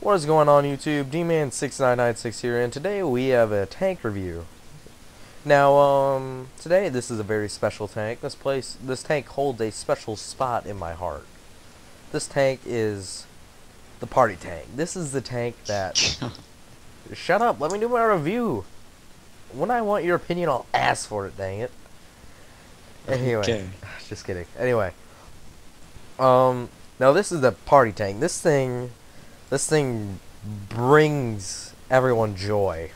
What is going on YouTube? D-Man6996 here, and today we have a tank review. Now, today this is a very special tank. This tank holds a special spot in my heart. This tank is the party tank. This is the tank that... Shut up, let me do my review. When I want your opinion, I'll ask for it, dang it. Anyway, Okay. Just kidding. Anyway, now this is the party tank. This thing brings everyone joy.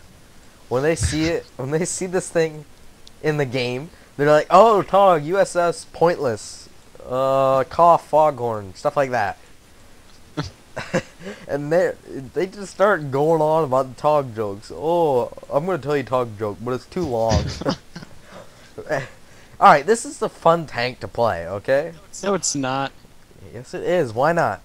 When they see it, when they see this thing in the game, they're like, "Oh, TOG, USS Pointless, cough, foghorn, stuff like that." And they just start going on about the TOG jokes. Oh, I'm gonna tell you a TOG joke, but it's too long. Alright, this is the fun tank to play, okay? No, it's not. Yes, it is. Why not?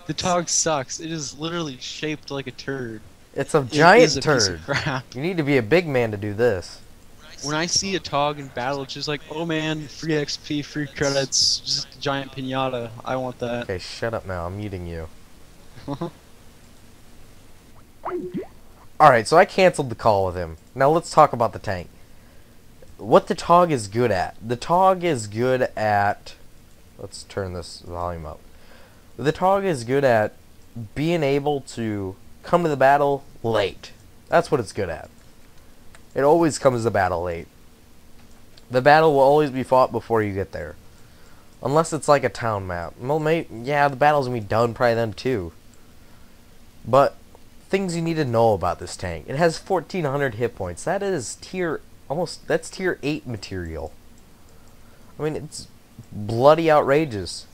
The TOG sucks. It is literally shaped like a turd. It's a It giant is a piece turd. of crap. You need to be a big man to do this. When I see a TOG in battle, it's just like, oh man, free XP, free credits, just a giant pinata. I want that. Okay, shut up now. I'm muting you. Alright, so I canceled the call with him. Now let's talk about the tank. What the TOG is good at. The TOG is good at... Let's turn this volume up. The TOG is good at being able to come to the battle late. That's what it's good at. It always comes to battle late. The battle will always be fought before you get there. Unless it's like a town map. Well, yeah, the battle's gonna be done probably then too. But things you need to know about this tank. It has 1,400 hit points. That is that's tier 8 material. I mean, it's bloody outrageous.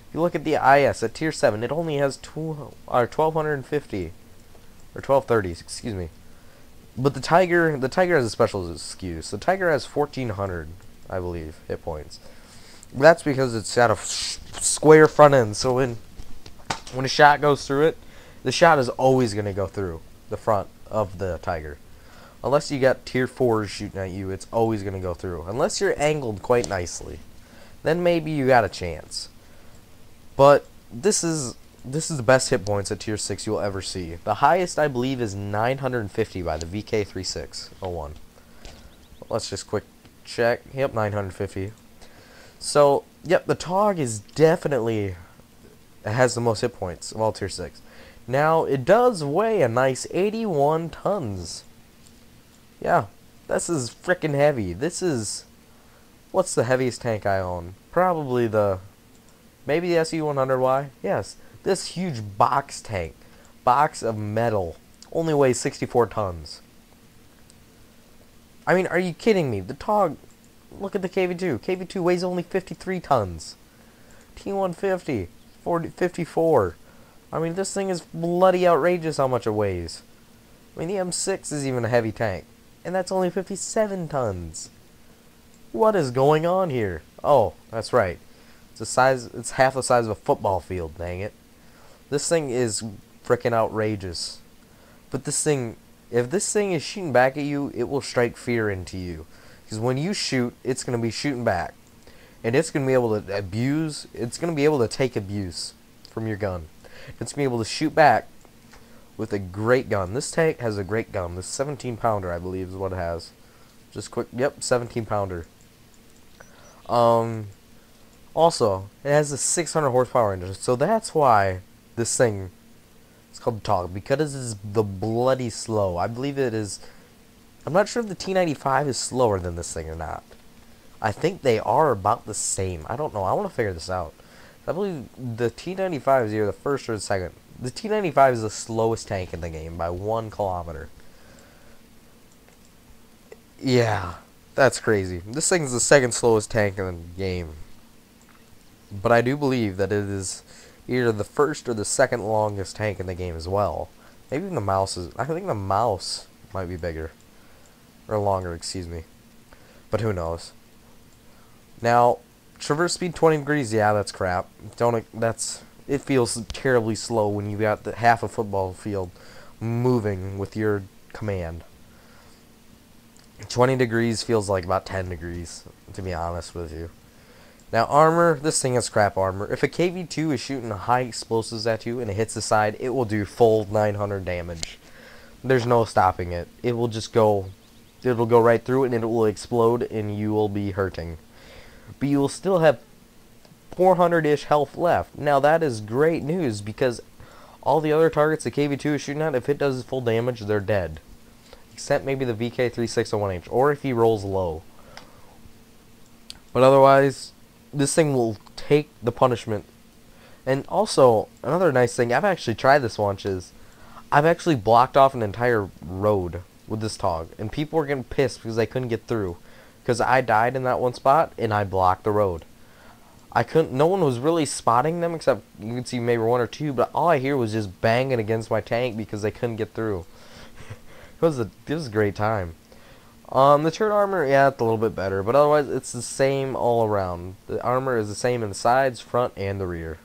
If you look at the IS at tier 7, it only has 1,250 or 1,230, excuse me. But the Tiger has a special excuse. The Tiger has 1,400, I believe, hit points. That's because it's got a square front end, so when a shot goes through it, the shot is always going to go through the front of the Tiger. Unless you got tier 4s shooting at you, it's always going to go through. Unless you're angled quite nicely. Then maybe you got a chance. But this is the best hit points at tier 6 you'll ever see. The highest, I believe, is 950 by the VK3601. Let's just quick check. Yep, 950. So, yep, the TOG is definitely... It has the most hit points of all tier 6. Now, it does weigh a nice 81 tons. Yeah, this is freaking heavy. This is... What's the heaviest tank I own? Probably maybe the SU-100Y? Yes. This huge box tank. Box of metal. Only weighs 64 tons. I mean, are you kidding me? The TOG... Look at the KV-2. KV-2 weighs only 53 tons. T-150. 54. I mean, this thing is bloody outrageous how much it weighs. I mean, the M6 is even a heavy tank. And that's only 57 tons. What is going on here? Oh, that's right. It's half the size of a football field, dang it. This thing is freaking outrageous. But this thing, if this thing is shooting back at you, it will strike fear into you. Because when you shoot, it's going to be shooting back. And it's going to be able to it's going to be able to take abuse from your gun. It's going to be able to shoot back with a great gun. This tank has a great gun. This 17-pounder, I believe, is what it has. Just quick, yep, 17-pounder. Also, it has a 600 horsepower engine, so that's why this thing is called the TOG, because it is the bloody slow. I believe it is. I'm not sure if the T95 is slower than this thing or not. I think they are about the same. I don't know. I want to figure this out. I believe the T95 is either the first or the second. The T95 is the slowest tank in the game by 1 kilometer. Yeah, that's crazy. This thing is the second slowest tank in the game. But I do believe that it is either the first or the second longest tank in the game as well. Maybe even the mouse is... I think the mouse might be bigger. Or longer, excuse me. But who knows. Now, traverse speed 20 degrees, yeah, that's crap. It feels terribly slow when you got half a football field moving with your command. 20 degrees feels like about 10 degrees, to be honest with you. Now armor, this thing has crap armor. If a KV-2 is shooting high explosives at you and it hits the side, it will do full 900 damage. There's no stopping it. It will just go, it'll go right through it and it will explode and you will be hurting. But you will still have 400-ish health left. Now that is great news because all the other targets the KV-2 is shooting at, if it does full damage, they're dead. Except maybe the VK-3601H, or if he rolls low. But otherwise, this thing will take the punishment. And also, another nice thing, I've actually tried this once, is I've actually blocked off an entire road with this TOG. And people were getting pissed because they couldn't get through. Because I died in that one spot, and I blocked the road. No one was really spotting them, except you could see maybe one or two, but all I hear was just banging against my tank because they couldn't get through. It was a great time. The turret armor, yeah, it's a little bit better, but otherwise it's the same all around. The armor is the same in the sides, front, and the rear.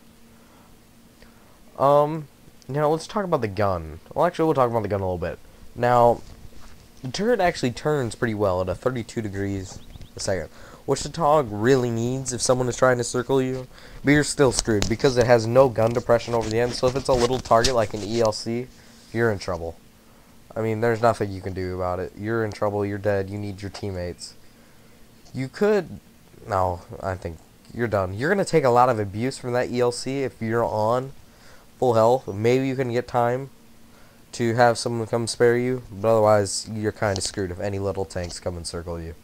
Now let's talk about the gun. Well, actually, we'll talk about the gun a little bit. Now, the turret actually turns pretty well at a 32 degrees a second, which the TOG really needs if someone is trying to circle you. But you're still screwed because it has no gun depression over the end. So if it's a little target like an ELC, you're in trouble. I mean, there's nothing you can do about it. You're in trouble, you're dead, you need your teammates. You could... No, I think you're done. You're going to take a lot of abuse from that ELC if you're on full health. Maybe you can get time to have someone come spare you, but otherwise you're kind of screwed if any little tanks come and circle you.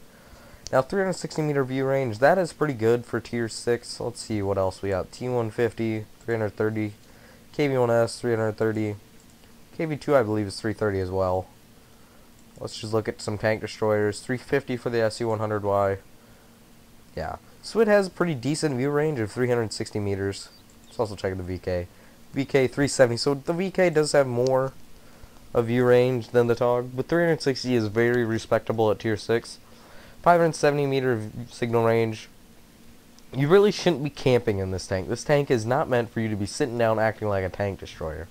Now, 360 meter view range, that is pretty good for tier 6. Let's see what else we got. T150, 330, KV-1S, 330. KV-2, I believe, is 330 as well. Let's just look at some tank destroyers. 350 for the SU-100Y. Yeah. SWIT has a pretty decent view range of 360 meters. Let's also check the VK. VK 370. So the VK does have more of view range than the TOG, but 360 is very respectable at tier 6. 570 meter signal range. You really shouldn't be camping in this tank. This tank is not meant for you to be sitting down acting like a tank destroyer.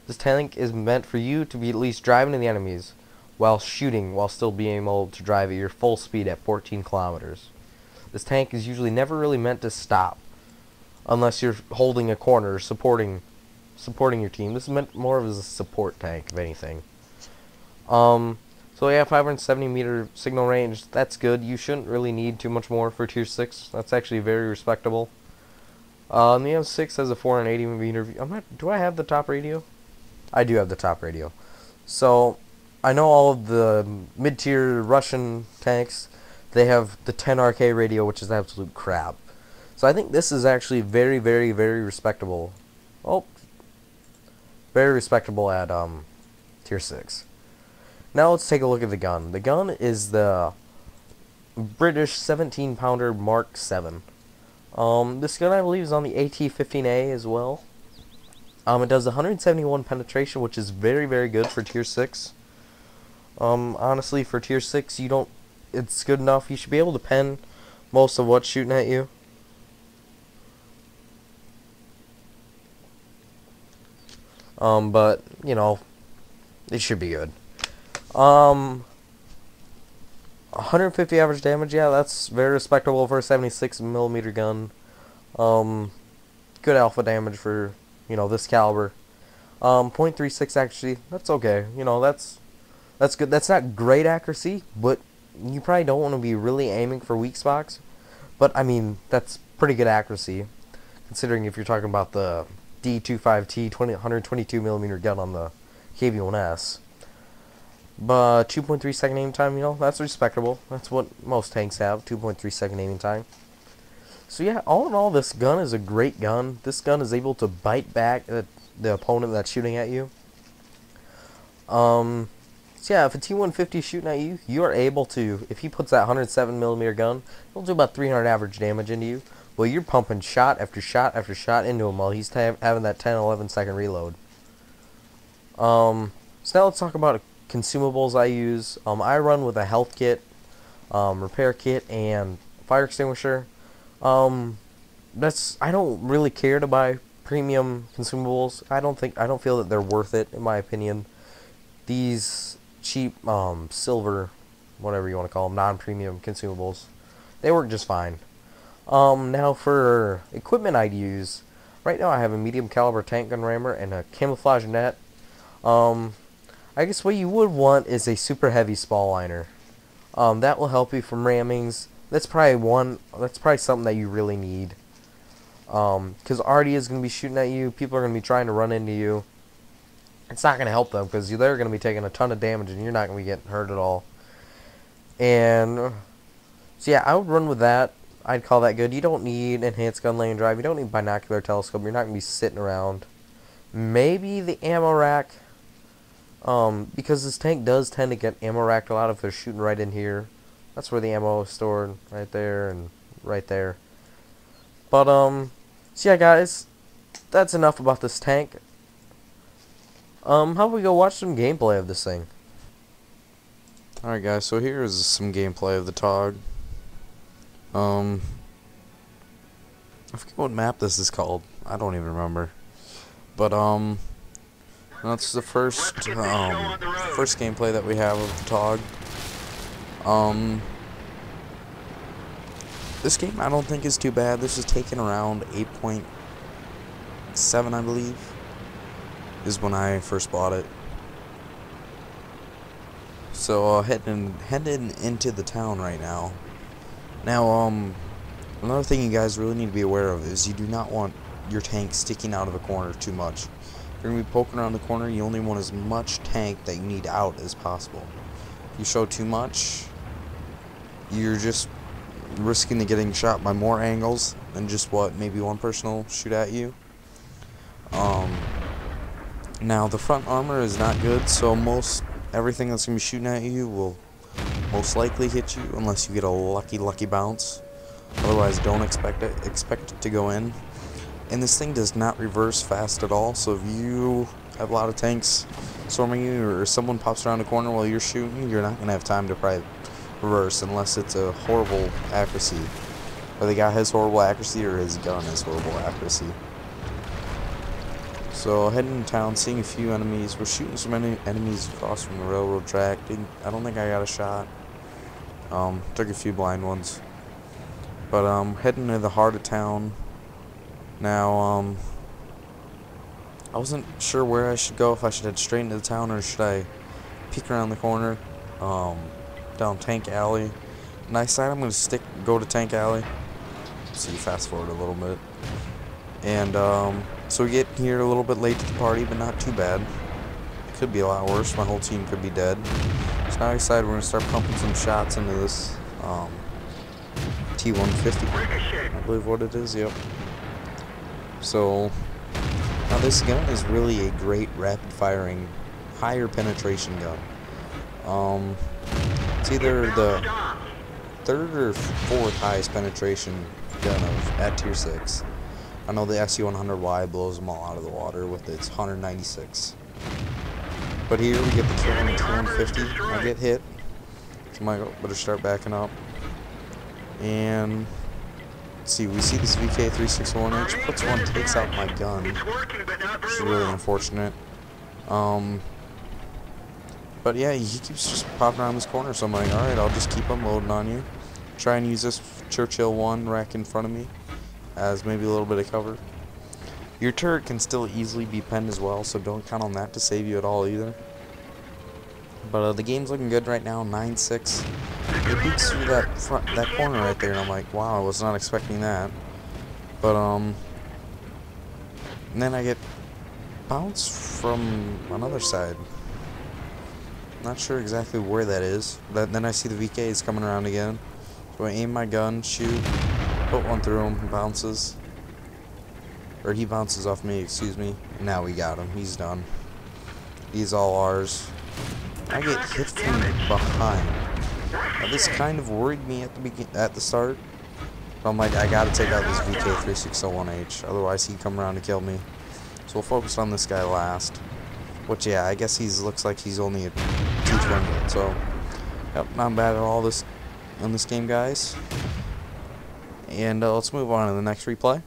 This tank is meant for you to be at least driving to the enemies while shooting, while still being able to drive at your full speed at 14 kilometers. This tank is usually never really meant to stop unless you're holding a corner, supporting your team. This is meant more of as a support tank, if anything. So yeah, 570 meter signal range, that's good. You shouldn't really need too much more for tier 6. That's actually very respectable. The M6 has a 480 meter view. Do I have the top radio? I do have the top radio. So, I know all of the mid-tier Russian tanks, they have the 10RK radio, which is absolute crap. So I think this is actually very, very, very respectable. Oh, very respectable at tier 6. Now let's take a look at the gun. The gun is the British 17-pounder Mark 7. This gun, I believe, is on the AT-15A as well. It does 171 penetration, which is very, very good for tier 6. Honestly, for tier 6, it's good enough. You should be able to pen most of what's shooting at you. But, you know, it should be good. 150 average damage, yeah, that's very respectable for a 76mm gun. Good alpha damage for, you know, this caliber. 0.36 actually, that's okay. You know, that's good. That's not great accuracy, but you probably don't want to be really aiming for weak spots. But I mean, that's pretty good accuracy, considering if you're talking about the D25T 122mm gun on the KV-1S. But 2.3 second aim time, you know, that's respectable. That's what most tanks have, 2.3 second aiming time. So yeah, all in all, this gun is a great gun. This gun is able to bite back at the opponent that's shooting at you. So yeah, if a T150 is shooting at you, you are able to, if he puts that 107mm gun, he'll do about 300 average damage into you. Well, you're pumping shot after shot after shot into him while he's having that 10-11 second reload. So now let's talk about consumables I use. I run with a health kit, repair kit, and fire extinguisher. I don't really care to buy premium consumables. I don't feel that they're worth it, in my opinion. These cheap silver, whatever you want to call them, non-premium consumables, they work just fine. Now for equipment I'd use. Right now I have a medium caliber tank gun rammer and a camouflage net. Um, I guess what you would want is a super heavy spall liner. That will help you from rammings. That's probably something that you really need. Because RD is going to be shooting at you. People are going to be trying to run into you. It's not going to help them because they're going to be taking a ton of damage and you're not going to be getting hurt at all. And so yeah, I would run with that. I'd call that good. You don't need enhanced gun lane drive. You don't need binocular telescope. You're not going to be sitting around. Maybe the ammo rack. Because this tank does tend to get ammo racked a lot if they're shooting right in here. That's where the ammo is stored. Right there and right there. But, so yeah, guys. That's enough about this tank. How about we go watch some gameplay of this thing? Alright guys, so here is some gameplay of the TOG. I forget what map this is called. I don't even remember. But, that's the first gameplay that we have of the TOG. This game I don't think is too bad. This is taking around 8.7, I believe, is when I first bought it. So heading into the town right now. Now, another thing you guys really need to be aware of is you do not want your tank sticking out of a corner too much. If you're going to be poking around the corner, you only want as much tank that you need out as possible. If you show too much, you're just risking to getting shot by more angles than just what maybe one person will shoot at you. Now, the front armor is not good, so everything that's going to be shooting at you will most likely hit you unless you get a lucky bounce. Otherwise, don't expect it to go in. And this thing does not reverse fast at all, so if you have a lot of tanks storming you or someone pops around the corner while you're shooting, you're not going to have time to probably reverse unless it's a horrible accuracy. Or the guy has horrible accuracy or his gun has horrible accuracy. So heading into town, seeing a few enemies. We're shooting some enemies across from the railroad track. I don't think I got a shot. Took a few blind ones. But heading to the heart of town. Now, I wasn't sure where I should go, if I should head straight into the town or should I peek around the corner, down Tank Alley. And I decided I'm going to go to Tank Alley. So you fast forward a little bit. And, so we get here a little bit late to the party, but not too bad. Could be a lot worse. My whole team could be dead. So now I decided we're going to start pumping some shots into this, T-150. I believe what it is, yep. So, now this gun is really a great rapid-firing, higher penetration gun. It's either the third or fourth highest penetration gun at Tier 6. I know the SU-100Y blows them all out of the water with its 196. But here we get the kill on the T-150. I get hit, so I better start backing up. And let's see, we see this VK-361H puts one, takes out my gun, which is really unfortunate. But yeah, he keeps just popping around this corner, so I'm like, alright, I'll just keep unloading on you. Try and use this Churchill 1 rack in front of me as maybe a little bit of cover. Your turret can still easily be penned as well, so don't count on that to save you at all either. But the game's looking good right now, 9-6. It peeks through that corner right there, and I'm like, wow, I was not expecting that. But and then I get bounced from another side. Not sure exactly where that is. Then I see the VKs coming around again. So I aim my gun, shoot, put one through him, bounces. Or he bounces off me, excuse me. And now we got him. He's done. He's all ours. I get hit from behind. Now, this kind of worried me at the start. But I'm like, I gotta take out this VK-361H. Otherwise he'd come around to kill me. So we'll focus on this guy last. Which, yeah, I guess looks like he's only a T-20. So, yep, not bad at all in this game, guys. And let's move on to the next replay.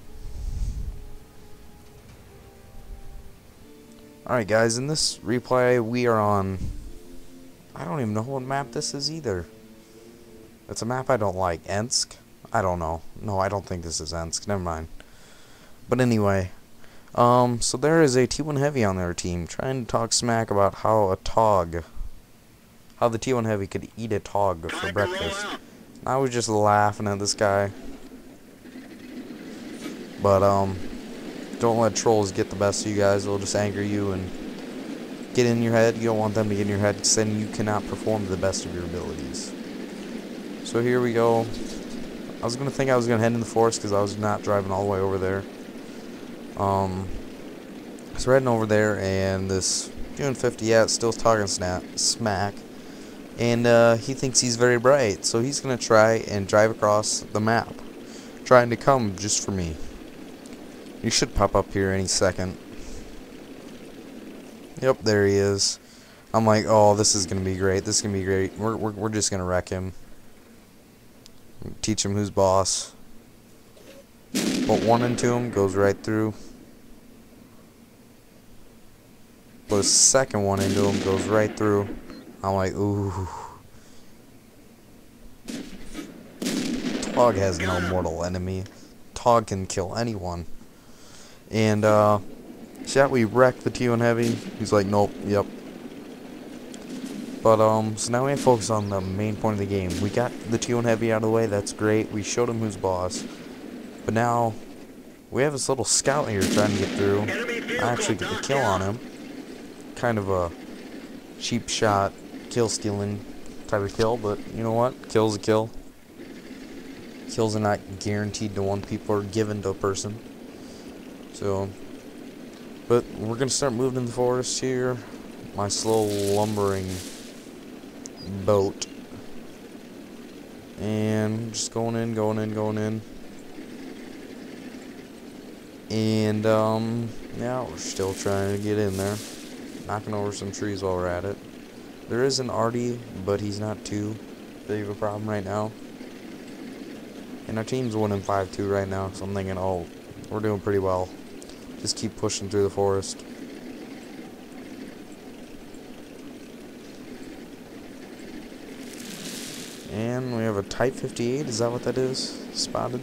Alright, guys, in this replay, we are on... I don't even know what map this is either. It's a map I don't like. Ensk. I don't know. No, I don't think this is Ensk. Never mind. But anyway, so there is a T1 Heavy on their team trying to talk smack about how how the T1 Heavy could eat a TOG for breakfast. I was just laughing at this guy. But, don't let trolls get the best of you guys. They'll just anger you and get in your head. You don't want them to get in your head because then you cannot perform to the best of your abilities. So here we go. I was going to think I was going to head in the forest because I was not driving all the way over there. So we're heading over there, and this June 50, yeah, it's still talking smack. And he thinks he's very bright, so he's going to try and drive across the map, trying to come just for me. He should pop up here any second. Yep, there he is. I'm like, oh, this is going to be great. This is going to be great. We're just going to wreck him. Teach him who's boss. Put one into him, goes right through. Put a second one into him, goes right through. I'm like, ooh. TOG has no mortal enemy. TOG can kill anyone. And, shall we wreck the T1 Heavy? He's like, nope, yep. But, so now we have to focus on the main point of the game. We got the T1 Heavy out of the way, that's great. We showed him who's boss. But now, we have this little scout here trying to get through. I actually get the kill on him. Kind of a cheap shot, kill stealing type of kill, but you know what? Kill's a kill. Kills are not guaranteed to one people or given to a person. So, but we're gonna start moving in the forest here. My slow lumbering boat. And just going in. And, yeah, we're still trying to get in there. Knocking over some trees while we're at it. There is an Artie, but he's not too big of a problem right now. And our team's winning 5-2 right now, so I'm thinking, oh, we're doing pretty well. Just keep pushing through the forest. And we have a Type 58, is that what that is? Spotted.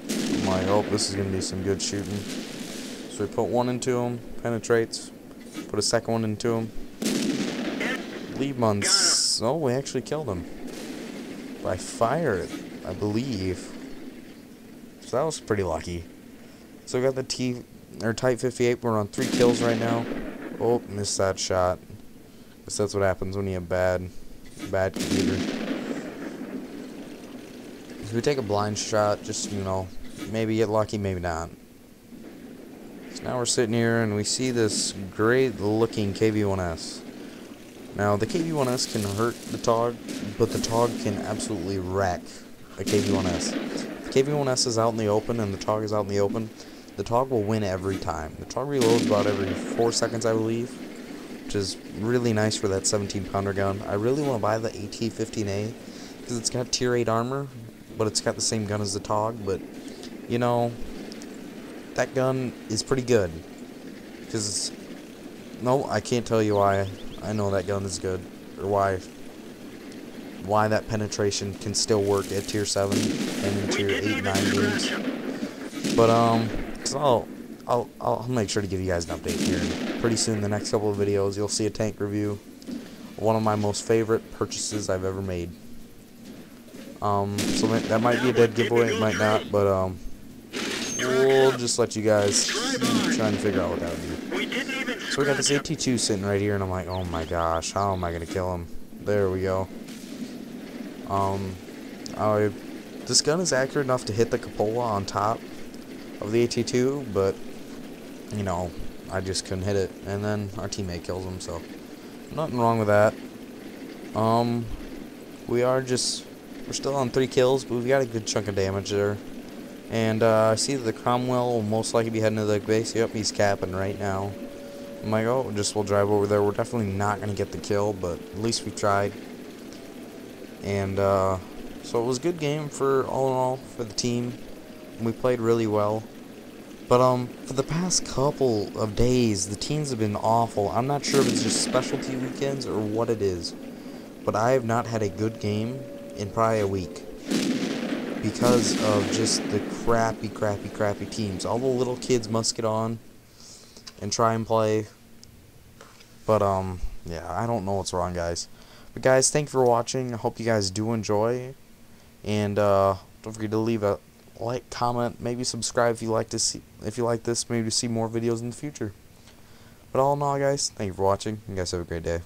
I'm like, oh, this is going to be some good shooting. So we put one into him, penetrates. Put a second one into him. Leave him on. Oh, we actually killed him. By fire, I believe. So that was pretty lucky. So we got the Type 58. We're on 3 kills right now. Oh, missed that shot. Guess that's what happens when you have bad computer. So we take a blind shot, just, you know, maybe get lucky, maybe not. So now we're sitting here and we see this great looking KV-1S. Now the KV-1S can hurt the TOG, but the TOG can absolutely wreck a KV-1S. If the KV-1S is out in the open and the TOG is out in the open, the TOG will win every time. The TOG reloads about every 4 seconds, I believe, which is really nice for that 17-pounder gun. I really want to buy the AT-15A because it's got tier 8 armor, but it's got the same gun as the TOG. But, you know, that gun is pretty good. Because, no, I can't tell you why I know that gun is good, or why that penetration can still work at tier 7 and in tier 8, 9 games. But, so I'll make sure to give you guys an update here. And pretty soon, the next couple of videos, you'll see a tank review. One of my most favorite purchases I've ever made. So that might be a dead giveaway, it might not, but, we'll just let you guys try and figure out what that would be. So we got this AT-2 sitting right here, and I'm like, oh my gosh, how am I gonna kill him? There we go. This gun is accurate enough to hit the cupola on top of the AT-2, but, you know, I just couldn't hit it, and then our teammate kills him, so nothing wrong with that. We're still on 3 kills, but we've got a good chunk of damage there. And I see that the Cromwell will most likely be heading to the base. Yep, he's capping right now. I'm like, oh, we'll drive over there. We're definitely not going to get the kill, but at least we tried. And so it was a good game for all in all for the team. We played really well. But for the past couple of days, the teams have been awful. I'm not sure if it's just specialty weekends or what it is. But I have not had a good game in probably a week. because of just the crappy teams. All the little kids must get on and try and play. But, yeah, I don't know what's wrong, guys. But, guys, thank you for watching. I hope you guys do enjoy. And, don't forget to leave a like, comment, maybe subscribe if you like this, maybe to see more videos in the future. But all in all, guys, thank you for watching. You guys have a great day.